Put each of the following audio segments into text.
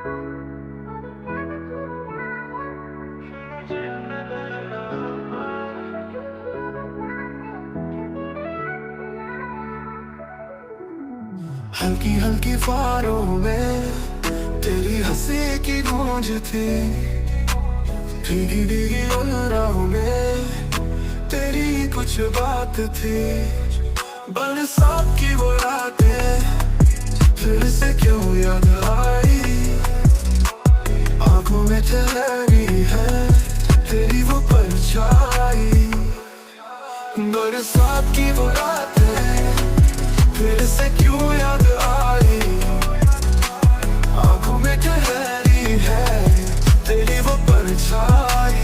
हल्की हल्की फारों में तेरी हंसी की गूंज थी, भीगी भीगी राहों में तेरी कुछ बात थी। बरसात की वो रातें फिर से क्यों याद आई, आंखों में ठहरी है तेरी वो परछाई। बरसात की वो रातें फिर से क्यों याद आई, आंखों में ठहरी है तेरी वो परछाई।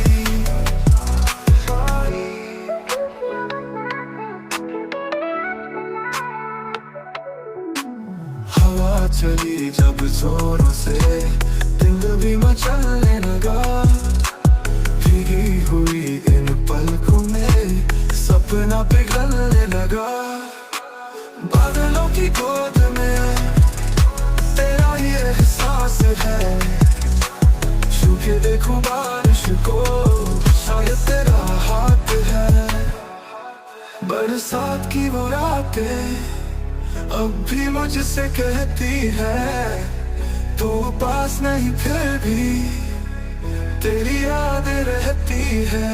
हवा चली जब जोरों से दिल भी मचलने लगा, भीगी हुई इन पलकों में सपना पिघलने लगा। बादलों की गोद में तेरा ही एहसास है, छू के देखूं बारिश को शायद तेरा हाथ है। बरसात की वो रातें अब भी मुझसे कहती है, तू पास नहीं फिर भी तेरी याद रहती है।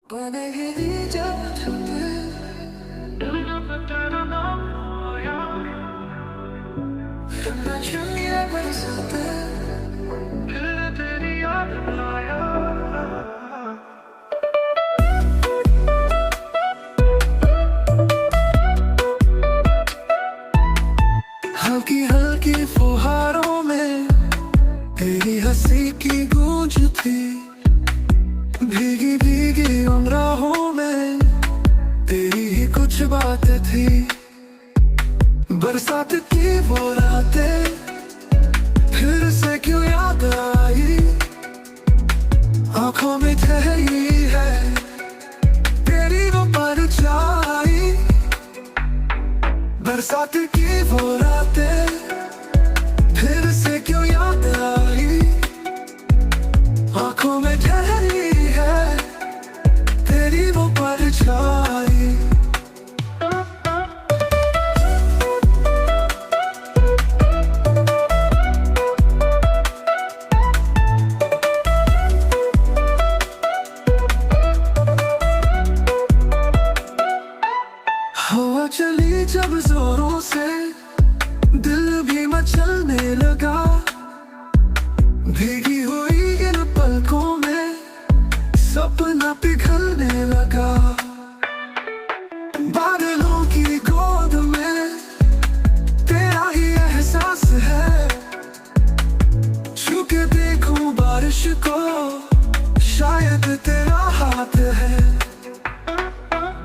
बनेगी जब हल्की हल्की फुहारों में तेरी हंसी की गूंज थी, भीगी भीगी उन राहों में तेरी ही कुछ बातें थी। बरसात की वो रातें फिर से क्यों याद आई, आंखों में ठहरी है तेरी वो परछाई। बरसात की वो रातें फिर से क्यों याद आई, आंखों में ठहरी है तेरी वो परछाई। हवा चली जब जोरों से दिल भी मचलने लगा, भीगी हुई इन पलकों में सपना पिघलने लगा। बादलों की गोद में तेरा ही एहसास है, छू के देखूं बारिश को शायद तेरा हाथ है।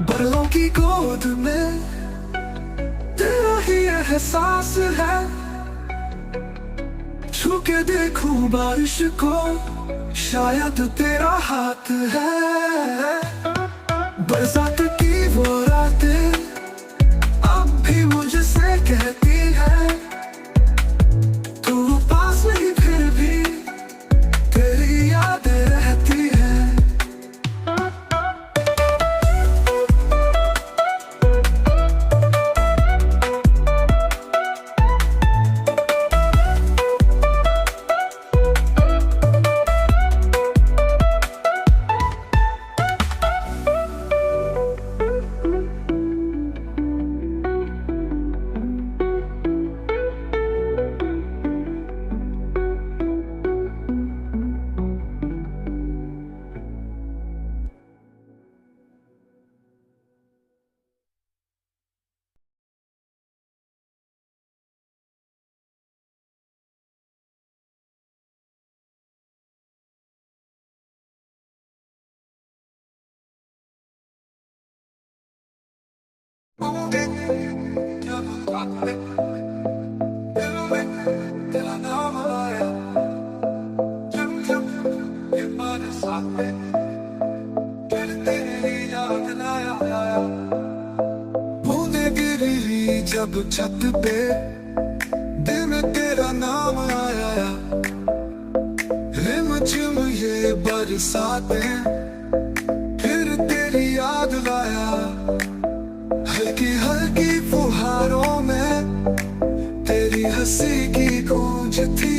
बादलों की गोद में तेरा ही एहसास है, छू के देखूं बारिश को शायद तेरा हाथ है। बरसात की वो रातें अब भी मुझसे कहती है, तू पास नहीं फिर भी तेरी याद रहती है। जब रात में दिल में तेरा नाम आया, जब जब ये बरसात में फिर तेरी याद आया। बूंदे गिरी जब छत पे दिल में तेरा नाम आया, रिम झिम ये बरसातें फिर तेरी याद लाया। हल्की हल्की फुहारों में तेरी हंसी की गूंज थी,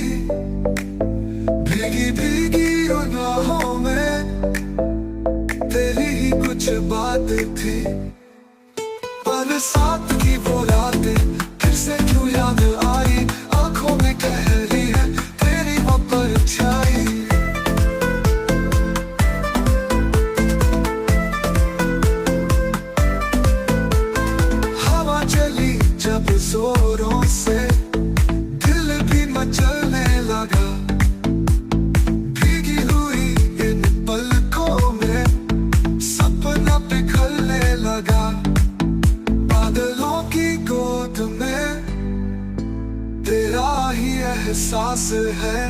भीगी भीगी राहों में तेरी ही कुछ बात थी। बरसात की वो रातें फिर से क्यों याद आई, आंखों में ठहरी है तेरी वो परछाई। हवा चली जब जोरों से दिल भी मचलने लगा, भीगी हुई इन पलकों में सपना पिघलने लगा। बादलों की गोद में तेरा ही एहसास है,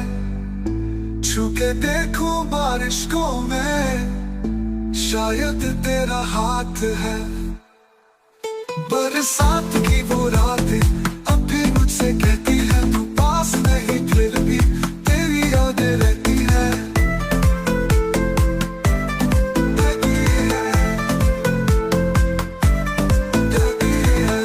छू के देखूं बारिश को मैं शायद तेरा हाथ है। बरसात की वो रातें अब भी मुझसे कहती है तू पास नहीं, फिर भी तेरी यादें रहती है, रहती है, रहती है।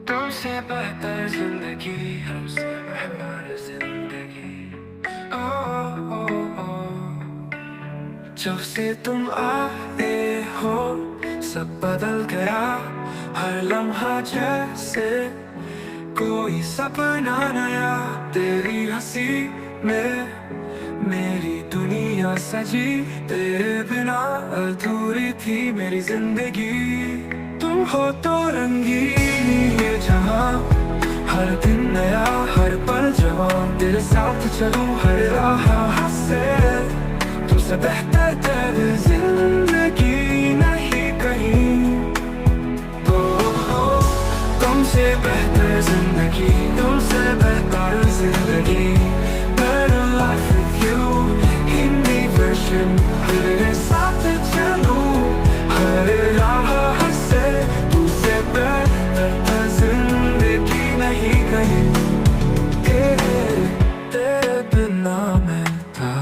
तुमसे बेहतर जिंदगी, हमसे बेहतर जिंदगी। ओ, ओ, ओ। जब से तुम आए हो सब बदल गया, हर लम्हा जैसे कोई सपना नया। तेरी हंसी में मेरी दुनिया सजी, तेरे बिना अधूरी थी मेरी जिंदगी। तुम हो तो रंगीन ये जहां, हर दिन नया हर पल जवान। तेरे साथ चलूं हर राह से, तुमसे बेहतर तेरी जिंदगी नहीं कहीं। तुमसे बेहतर जिंदगी, तुमसे बेहतर जिंदगी। Better life with you, Hindi version. तेरे साथ चलूं हर राह से, तुमसे बेहतर जिंदगी नहीं कहीं। तेरे बिना मैं था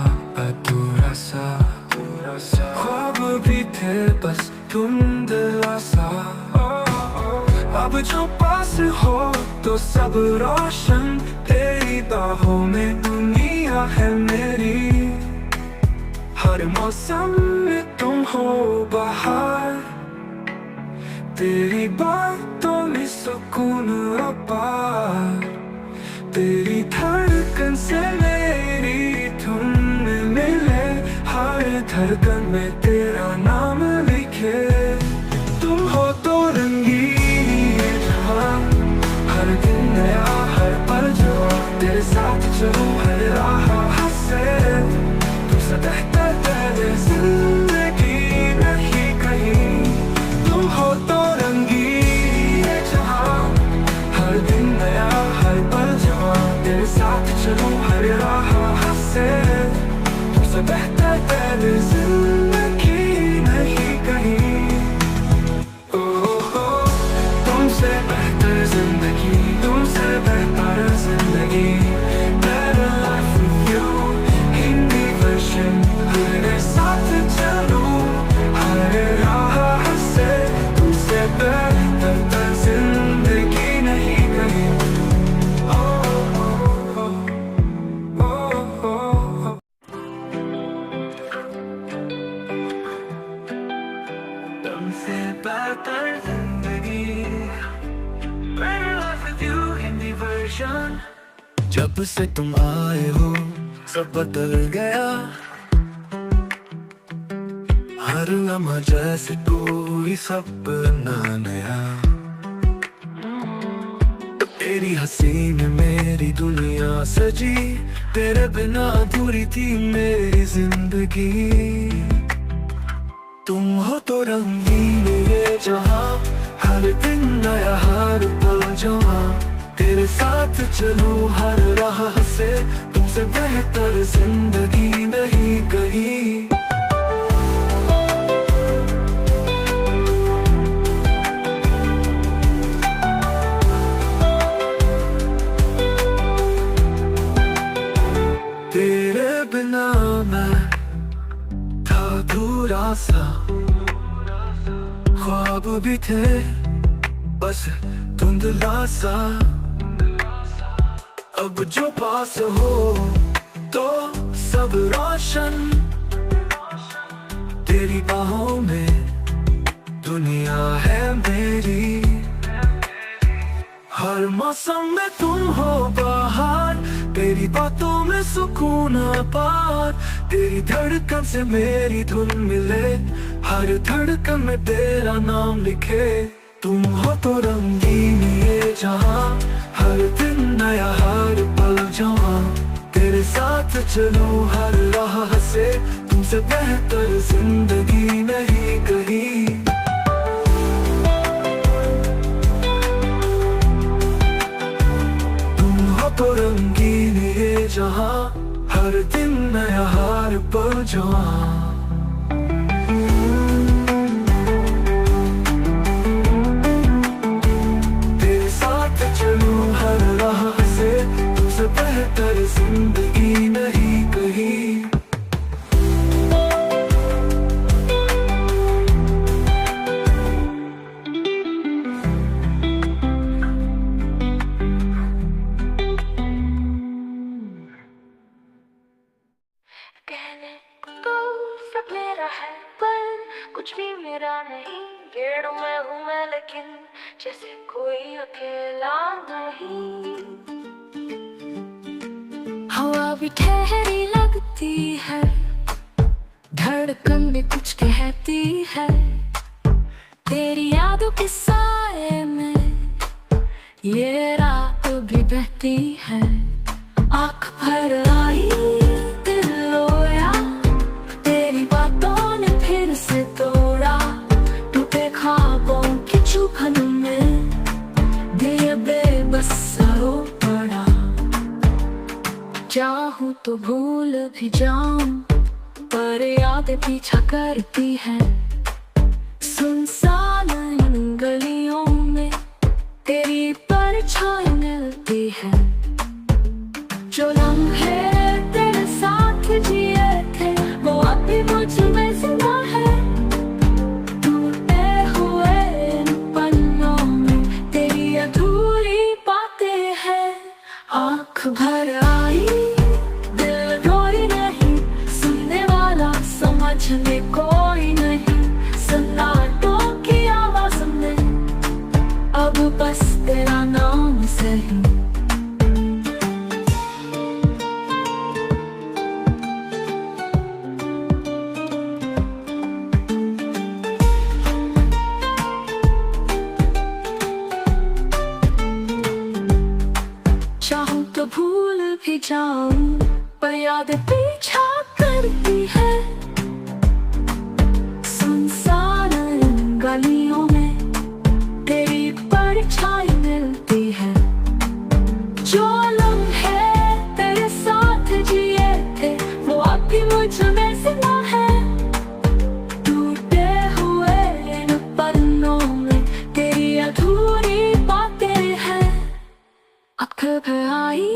अधूरा सा, ख्वाब भी थे बस धुंधला सा। अब जो पास हो तो सब रोशन, तेरी बाहों में दुनिया है मेरी। हर मौसम में तुम हो बाहर, तेरी बातों में सुकून अपार। तेरी धड़कन से मेरी धुन में मिले, हर धड़कन में तेरा नाम लिखे। तुम हो तो रंगीन ये जहां, हर दिन नया हर पल जवान। तेरे साथ चलूं हर राह से, तुमसे बेहतर तेरी जिंदगी नहीं कहीं। तुम हो तो रंगीन ये जहां, हर दिन नया हर पल जवान। तेरे साथ चलूं हर राह से, तुमसे बेहतर तेरी जिंदगी नहीं कहीं। तुमसे बेहतर जिंदगी, तुमसे बेहतर जिंदगी। Better life with you, Hindi version. तेरे साथ चलूं हर राह से, तुमसे बेहतर जिंदगी नहीं कहीं। तुमसे बेहतर जिंदगी, better life with you, Hindi version. जब से तुम आए हो सब बदल गया, हर लम्हा जैसे कोई सपना नया। तेरी हंसी में मेरी दुनिया सजी, तेरे बिना अधूरी थी मेरी जिंदगी। तुम हो तो रंगीन ये जहां, हर दिन नया हर पल जहां। तेरे साथ चलूं हर राह से, तुमसे बेहतर जिंदगी नहीं कहीं। तेरे बिना मैं था अधूरा सा, ख्वाब भी थे बस धुंधला सा। अब जो पास हो तो सब रोशन, तेरी बाहों में दुनिया है मेरी। हर मौसम में तुम हो बाहर, तेरी बातों में सुकून पार। तेरी धड़कन से मेरी धुन मिले, हर धड़कन में तेरा नाम लिखे। तुम हो तो रंगीन ये जहां, हर दिन नया हर पल जहां। तेरे साथ चलूं हर राह से, तुमसे बेहतर जिंदगी नहीं कहीं। तुम हो तो रंगीन ये जहां, हर दिन नया हर पल जहां। बेहतर जिंदगी नहीं कहीं। कहने तो सब मेरा है पर कुछ भी मेरा नहीं। गेड़ों में हूँ मैं लेकिन जैसे कोई अकेला नहीं। हवा भी ठहरी लगती है, धड़कन भी कुछ कहती है। तेरी यादों के साए में ये रात भी बहती है। आँख भर आई दिल रोया, तेरी बातों ने फिर से तोड़ा। टूटे ख्वाबों की चुभन में दिल बेबस रो पड़ा। चाहूं तो भूल भी जाऊं पर यादें पीछा करती है। सुनसान इन गलियों में तेरी परछाई मिलती है। जो लम्हे तेरे साथ जिए थे वो अब भी मुझ में जिंदा है। टूटे हुए इन पन्नों में तेरी अधूरी बातें हैं। आँख भर आई दिल रोई नहीं, सुनने वाला समझने कोई नहीं। सन्नाटों की आवाज में अब बस तेरा नाम सही। चाहूं तो भूल भी जाऊं पर यादें पीछा करती है। सुनसान इन गलियों में तेरी परछाई मिलती है। जो लम्हे तेरे साथ जिए थे वो अब भी मुझ में जिंदा है। टूटे हुए इन पन्नों में तेरी अधूरी बातें हैं। आँख भर आई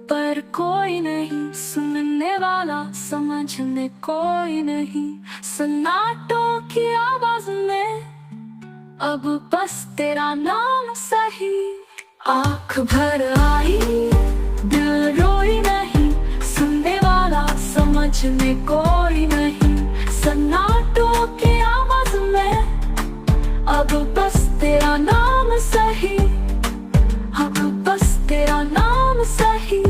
पर कोई नहीं, सुनने वाला समझने कोई नहीं। सन्नाटों की आवाज में अब बस तेरा नाम सही। आँख भर आई दिल रोई नहीं, सुनने वाला समझने कोई नहीं। सन्नाटों की आवाज में अब बस तेरा नाम सही। अब बस तेरा नाम सही।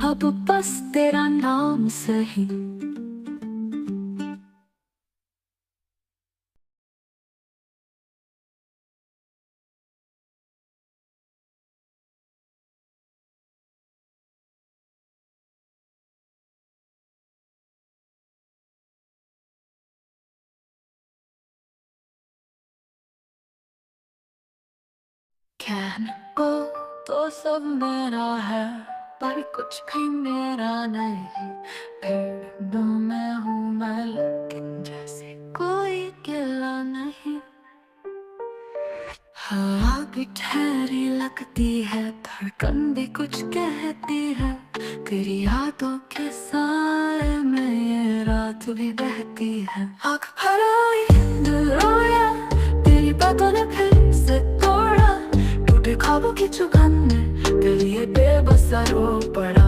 अब बस तेरा नाम सही। कहने को तो सब मेरा है, पर कुछ भी मेरा नहीं। भीड़ में हूँ मैं, लेकिन जैसे कोई गिला नहीं। हवा भी ठहरी लगती है, धड़कन भी कुछ कहती है। तेरी यादों के साए में ये रात भी बहती है। आँख भर आई दिल रोया, तेरी बातों ने फिर से तोड़ा। टूटे ख्वाबों की चुभन में दिल ये बेबस सा रो पड़ा।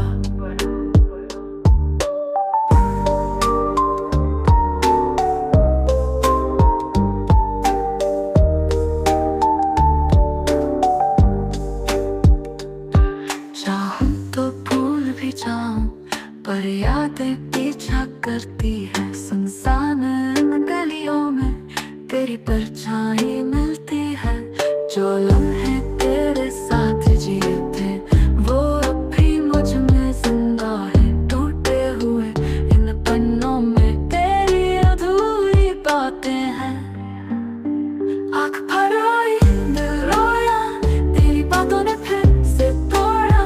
पर यादें पीछा करती है, सुनसान इन गलियों में तेरी परछाई मिलती है। जो लम्हे तेरे साथ जिए थे वो अब भी मुझ में जिंदा है। टूटे हुए इन पन्नों में तेरी अधूरी बातें हैं। आँख भर आई दिल रोया, तेरी बातों ने फिर से तोड़ा।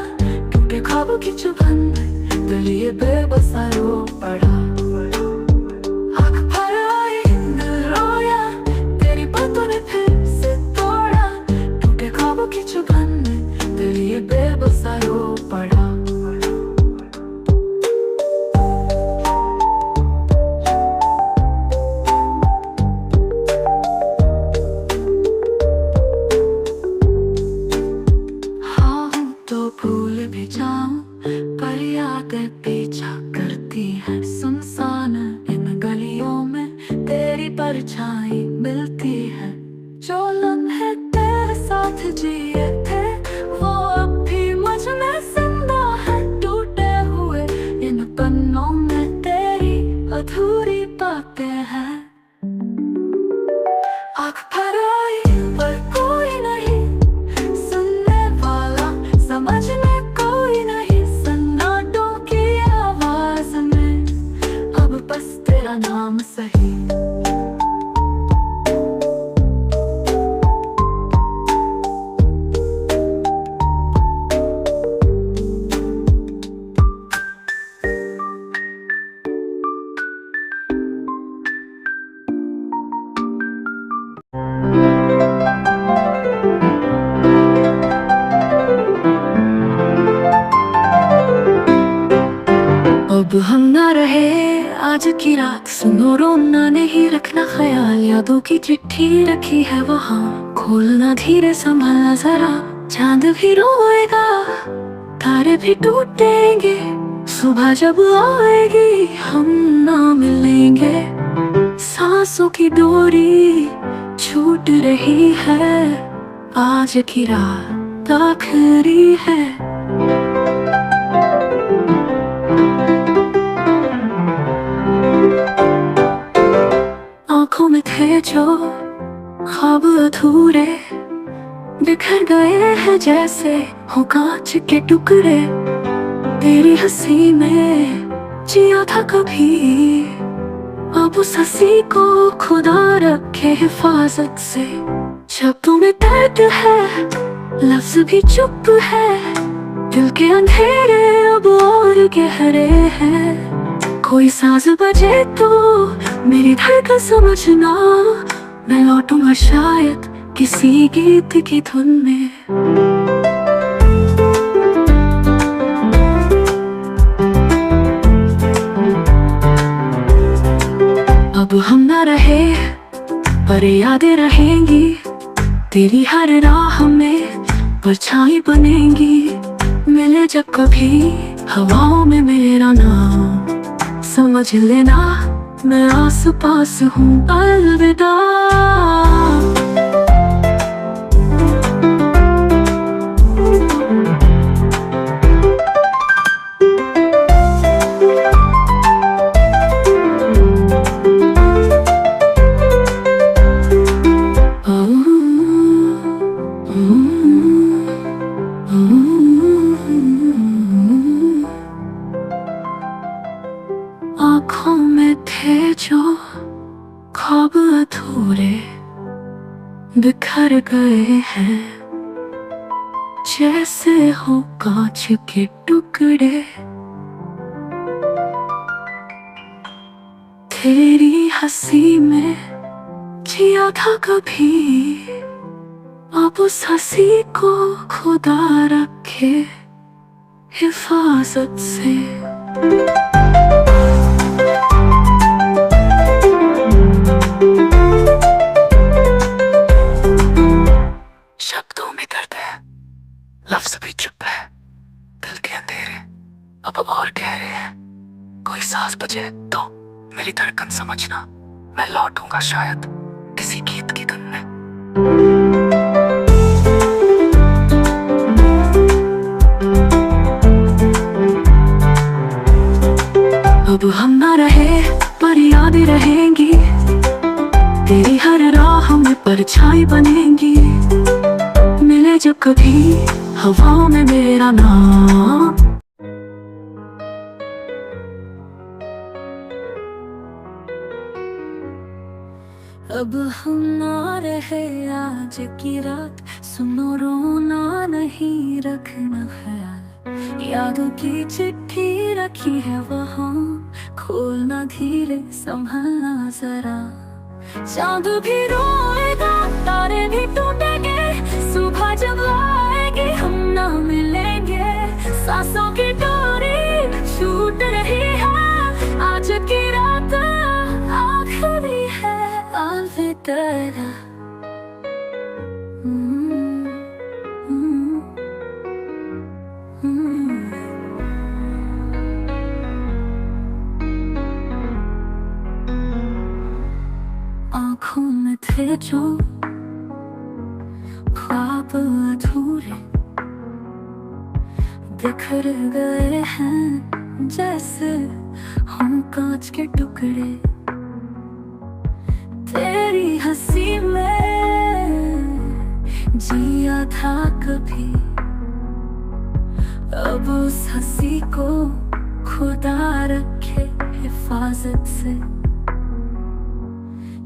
टूटे ख्वाबों की चुभन में दिल ये बेबस सा रो पड़ा। आँख भर आई दिल रोया, तेरी बातों ने फिर से तोड़ा। टूटे ख्वाबों की चुभन में दिल ये बेबस सा रो पड़ा। हाँ तो भूल भी जाऊं, पर यादें पीछा करती है। सुनसान इन गलियों में तेरी परछाई मिलती है। जो लम्हे तेरे साथ जिए थे वो अब भी मुझ में जिंदा है। टूटे हुए इन पन्नों में तेरी अधूरी बातें हैं। आँख भर आई पर कोई नहीं सुनने वाला, समझने कोई नहीं। सन्नाटों की आवाज में अब बस तेरा नाम सही। अब हम ना रहे आज की रात, सुनो रोना नहीं रखना ख्याल। यादों की चिट्ठी रखी है वहाँ, खोलना धीरे संभलना जरा। चांद भी रोएगा, तारे भी टूटेंगे। सुबह जब आएगी हम ना मिलेंगे। सांसों की डोरी छूट रही है, आज की रात आखिरी है। आँखों में थे जो ख्वाब अधूरे, बिखर गए हैं जैसे हो कांच के टुकड़े। तेरी हंसी में जिया था कभी, अब उस हंसी को खुदा रखे हिफाजत से। शब्दों में दर्द है, लफ्ज भी चुप है। दिल के अंधेरे अब और गहरे हैं। कोई सांस बजे तो मेरी धड़कन समझना, मैं लौटूंगा शायद किसी गीत की धुन में। अब हम ना रहे पर यादें रहेंगी, तेरी हर राह में परछाई बनेंगी। मिले जब कभी हवाओं में मेरा नाम, समझ लेना मैं आस पास हूँ। अलविदा। आँखों में थे जो ख्वाब अधूरे, बिखर गए हैं जैसे हो कांच के टुकड़े। तेरी हंसी में जिया था कभी, अब उस हंसी को खुदा रखे हिफाजत से। शब्दों में दर्द है, लफ्ज़ भी चुप है, दिल के अंधेरे अब और गहरे हैं। कोई सांस बजे तो मेरी धड़कन समझना, मैं लौटूंगा शायद किसी गीत की धुन में। अब हम ना रहे पर यादें रहेंगी, तेरी हर राह में परछाई बनेंगी। मिले जब कभी हवाओं में मेरा नाम, अब हम ना रहे आज की रात, सुनो रोना नहीं रखना ख्याल। यादों की चिट्ठी रखी है वहाँ, खोलना धीरे संभलना जरा। चांद भी रोएगा, तारे भी टूटेंगे, सुबह जब आएगी हम ना मिलेंगे। सांसों की डोरी छूट रही है, आज की रात आखिरी है। अलविदा। आँखों में थे जो ख्वाब अधूरे, बिखर गए हैं जैसे हम कांच के टुकड़े। तेरी हंसी में जिया था कभी, अब उस हंसी को खुदा रखे हिफाजत से।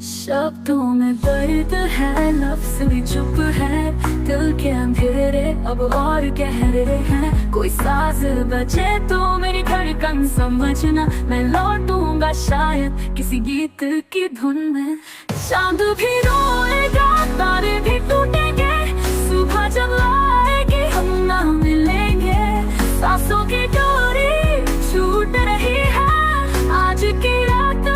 शब्दों में दर्द है, लफ्ज़ भी चुप है, दिल के अंधेरे अब और गहरे हैं। कोई साज बजे तो मेरी धड़कन समझना, मैं लौटूंगा शायद किसी गीत की धुन में। चांद भी रोएगा, तारे भी टूटेंगे, सुबह जब आएगी हम ना मिलेंगे। सांसों की डोरी छूट रही है, आज की रात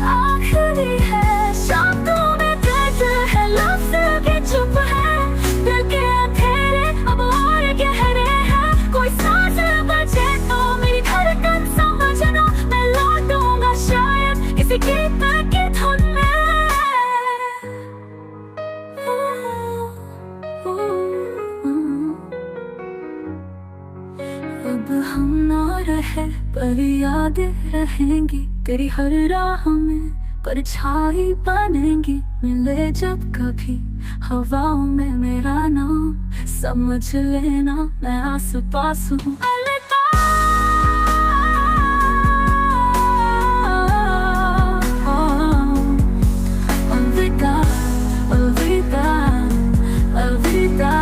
आखिरी है। शब्दों में दर्द है, लफ्ज़ भी चुप है, दिल के अंधेरे अब और गहरे हैं। कोई सांस बचे तो मेरी धड़कन समझना, मैं लौटूंगा शायद किसी गीत की धुन में। अब हम ना रहे पर यादें रहेंगी, तेरी हर राह में परछाई बनेंगी। मिले जब कभी हवाओं में मेरा नाम, समझ लेना मैं आस पास हूँ। अलविदा। अलविदा, अलविदा, अलविदा,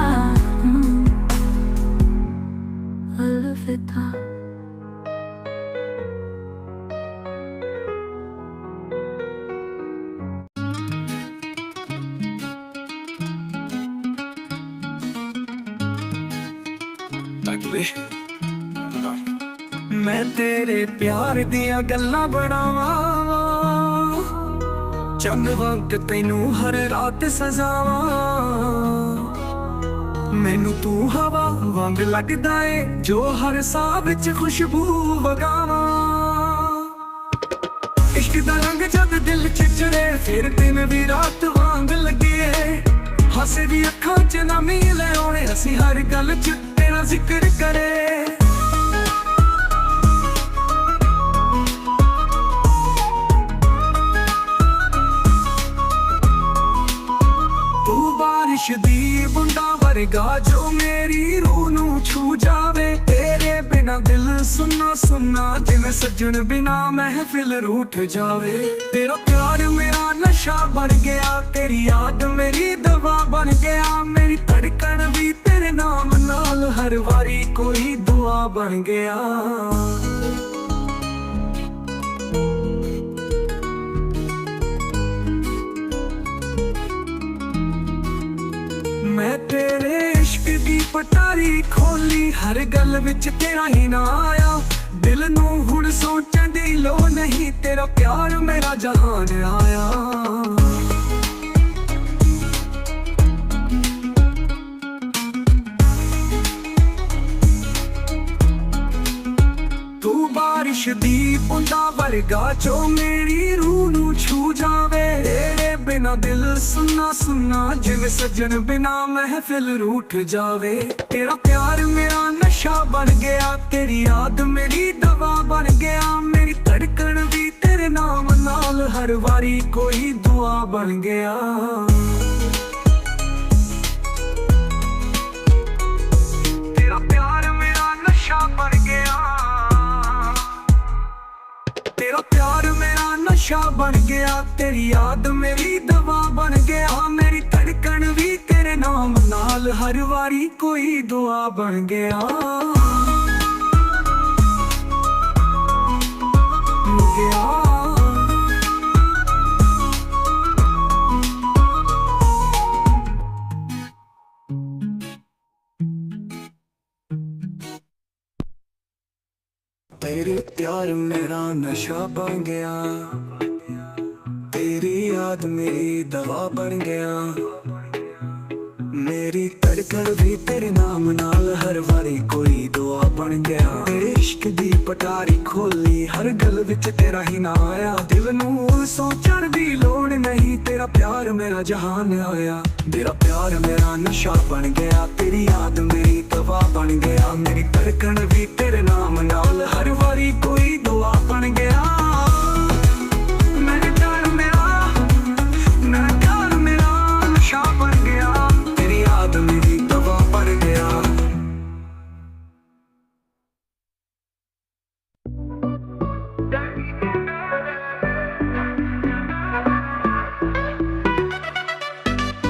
अलविदा। मैं तेरे प्यार दिया गल्लां बनावा, चंद वांग तैनू हर रात सजावा। मैनू तू हवा वांग लगदा है, जो हर साह विच खुशबू वगावा। इश्क दा रंग जद दिल च चढ़े, फिर दिन भी रात वांग लगे। हंसे दी अखां च नमी ले आउणे, असी हर गल च तेरा जिक्र करे। तू बारिश दी बूंदा वर्गा, जो मेरी रूह नू छू जावे। तेरे बिना दिल सुन्ना सुन्ना सुना जिन सजन बिना महफिल रूठ जावे। तेरा प्यार मेरा नशा बन गया, तेरी याद मेरी दवा बन गया। मेरी धड़कन भी तेरे नाम नाल हर वारी कोई दुआ बन गया। मैं तेरे इश्क दी पटारी खोली, हर गल विच तेरा ही ना आया। दिल नू हुण सोचण दी लोड़ नहीं, तेरा प्यार मेरा जहान आया। तू बारिश दी बूंदा वर्गा जो मेरी रूह नू छू जावे। तेरे बिना दिल सुन्ना सुन्ना जिन सजन बिना महफिल रूठ जावे। तेरा प्यार मेरा नशा बन गया, तेरी याद मेरी दवा बन गया। मेरी धड़कन भी तेरे नाम नाल हर वारी कोई दुआ बन गया। तेरा प्यार मेरा नशा बन गया, तेरा प्यार मेरा नशा बन गया। तेरी याद मेरी दवा बन गया। मेरी धड़कन भी तेरे नाम नाल हर वारी कोई दुआ बन गया। तेरे प्यार मेरा नशा बन गया, तेरी याद मेरी दवा बन गया। मेरी धड़कन भी तेरे नाम नाल हर वारी कोई दुआ बन गया। तेरे इश्क दी पटारी खोली, हर गल विच तेरा ही ना आया। दिल नू सोचण दी लोड़ नहीं, तेरा प्यार मेरा जहान आया। तेरा प्यार मेरा नशा बन गया, तेरी याद मेरी दवा बन गया। मेरी धड़कन भी तेरे नाम नाल हर वारी कोई दुआ बन गया। मेरे प्यार मेरा नशा बन गया, तेरी याद मेरी दवा बन गया।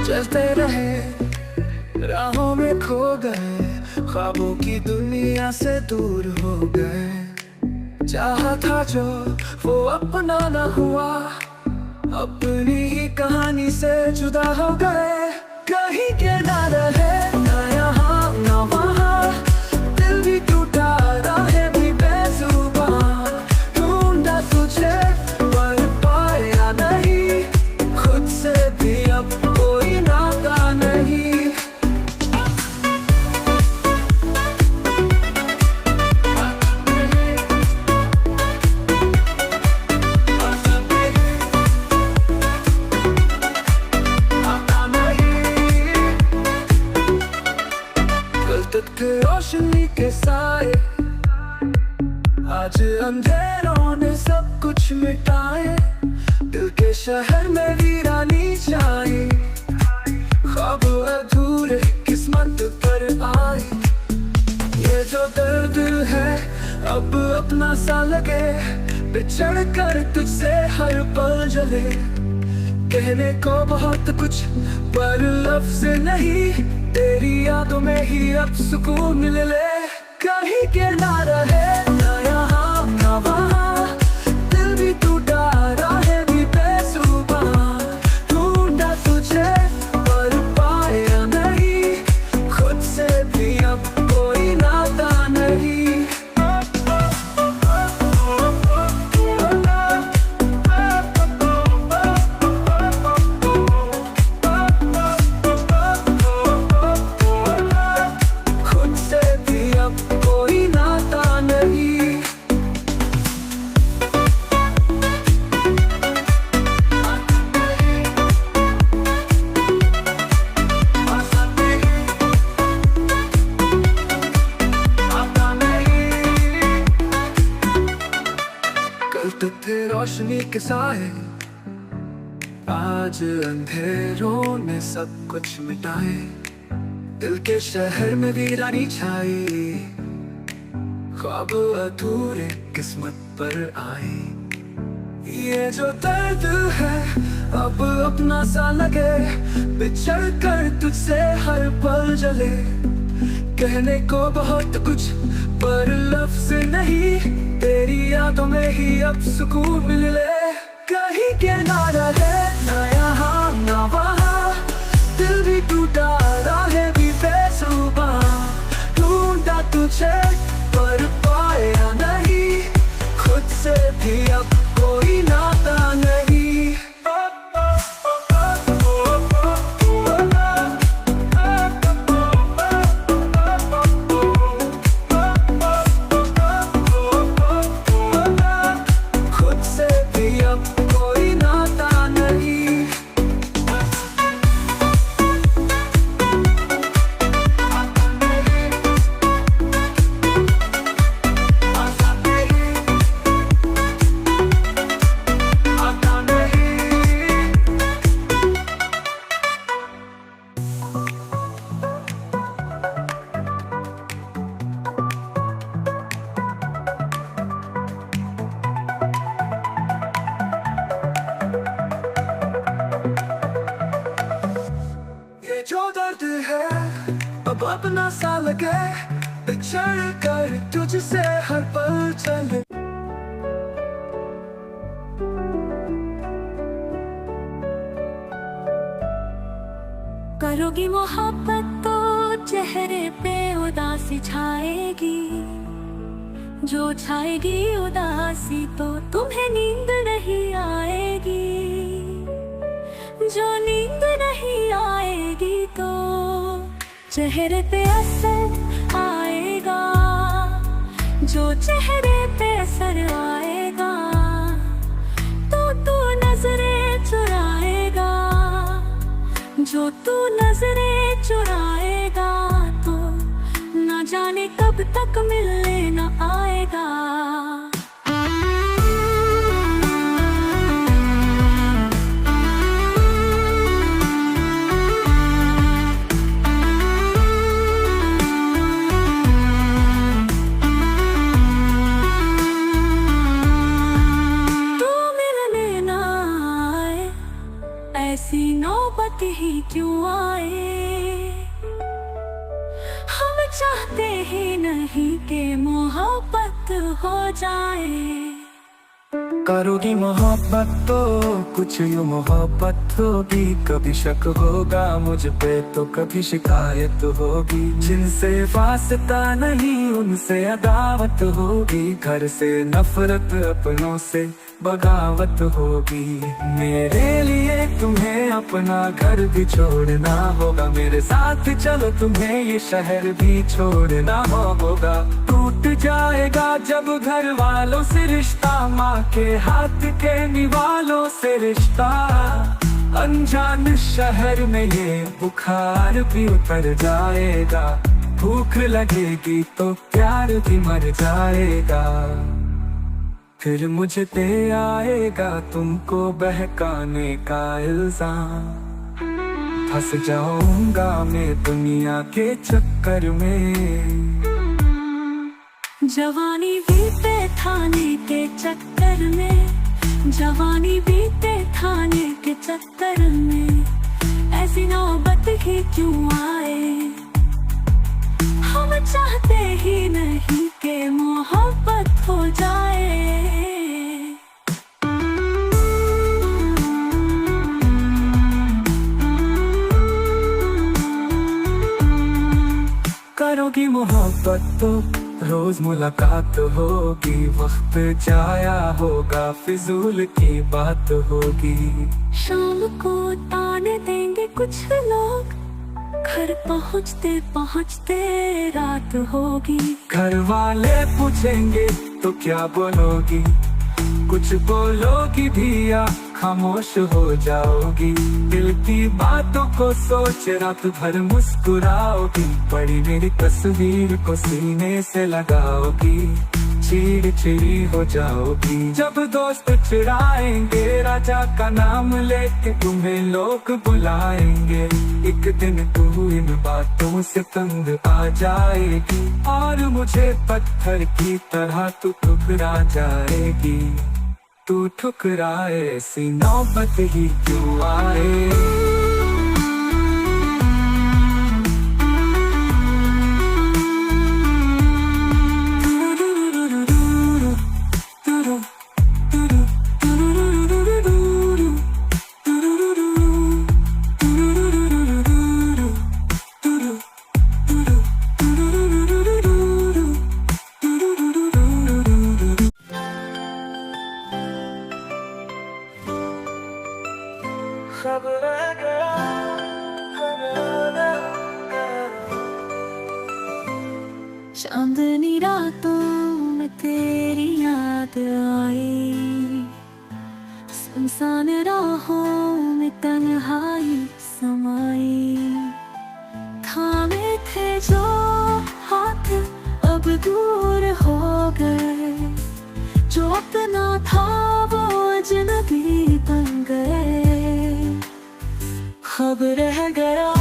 चलते रहे राहों में खो गए, ख्वाबों की दुनिया से दूर हो गए। चाहा था जो वो अपना ना हुआ, अपनी ही कहानी से जुदा हो गए। कहीं के ना रहे ना यहाँ ना वहाँ, दिल भी टूटा राहें भी बेजुबां। ढूंढा तुझे पर पाया नहीं, खुद से भी अब कोई नाता नहीं। रोशनी के साए आज अंधेरों ने सब कुछ मिटाए। दिल के शहर में वीरानी छाई, ख्वाब अधूरे किस्मत पर आए। ये जो दर्द है अब अपना सा लगे, बिछड़ कर तुझसे हर पल जले। कहने को बहुत कुछ पर लफ्ज नहीं, तेरी यादों में ही अब सुकून मिले। कहीं के ना रहे ना यहाँ ना वहाँ, दिल भी टूटा राहें भी बेजुबां। ढूंढा तुझे पर पाया नहीं, खुद से भी अब कोई नाता नहीं। थे रोशनी के साए आज अंधेरों ने सब कुछ मिटाए। दिल के शहर में वीरानी छाई, ख्वाब अधूरे किस्मत पर आए। ये जो दर्द है अब अपना सा लगे, बिछड़ कर तुझसे हर पल जले। कहने को बहुत कुछ पर लफ्ज नहीं, तेरी यादों में ही अब सुकून मिले। कहीं के ना रहे ना यहाँ ना वहाँ, दिल भी टूटा राहें भी बेसुबा। ढूंढा तुझे पर पाया नहीं, खुद से भी अब कोई नाता नहीं। खुद से भी अब कोई नाता नहीं। ये जो दर्द है अब अपना सा लगे, बिछड़ कर तुझसे हर पल चले। करोगी मोहब्बत तो चेहरे पे उदासी छाएगी, जो छाएगी उदासी तो तुम्हें नींद नहीं आएगी। जो नींद नहीं आएगी तो चेहरे पे असर आएगा, जो चेहरे पे असर आएगा तो तू नजरें चुराएगा। जो तू नजरें चुराएगा तो न जाने कब तक मिलने न आएगा। ऐसी नौबत ही क्यों आए, हम चाहते ही नहीं कि मोहब्बत हो जाए। करोगी मोहब्बत तो कुछ यूं मोहब्बत होगी, कभी शक होगा मुझ पे तो कभी शिकायत होगी। जिनसे वास्ता नहीं उनसे अदावत होगी, घर से नफरत अपनों से बगावत होगी। मेरे लिए तुम्हें अपना घर भी छोड़ना होगा, मेरे साथ चलो तुम्हें ये शहर भी छोड़ना होगा। टूट जाएगा जब घर वालों से रिश्ता, माँ के हाथ के निवालों से रिश्ता। अनजान शहर में ये बुखार भी उतर जाएगा, भूख लगेगी तो प्यार भी मर जाएगा। फिर मुझ पे आएगा तुमको बहकाने का इल्जाम, फंस जाऊंगा मैं दुनिया के चक्कर में। जवानी बीते थाने के चक्कर में, जवानी बीते थाने के चक्कर में, ऐसी नौबत ही क्यों आए। हम चाहते ही नहीं कि मोहब्बत हो जाए। करोगी मोहब्बत तो रोज मुलाकात होगी, वक्त जाया होगा फिजूल की बात होगी। शाम को ताने देंगे कुछ लोग, घर पहुँचते पहुँचते रात होगी। घर वाले पूछेंगे तो क्या बोलोगी, कुछ बोलोगी भी या खामोश हो जाओगी। दिल की बातों को सोच रात भर मुस्कुराओगी, पड़ी मेरी तस्वीर को सीने से लगाओगी। चिड़ी हो जाओगी। जब दोस्त चिढ़ाएंगे राजा का नाम लेके तुम्हें लोग बुलाएंगे। एक दिन तू इन बातों से तंग आ जाएगी और मुझे पत्थर की तरह तू ठुकरा जाएगी। तू ठुकराए ऐसी नौबत ही क्यों आए। चांदनी रातों में तेरी याद आई, सुनसान राहों में तन्हाई समाई। थामे थे जो हाथ अब दूर हो गए, जो अपना था वो अजनबी बन गए। खबर रह गया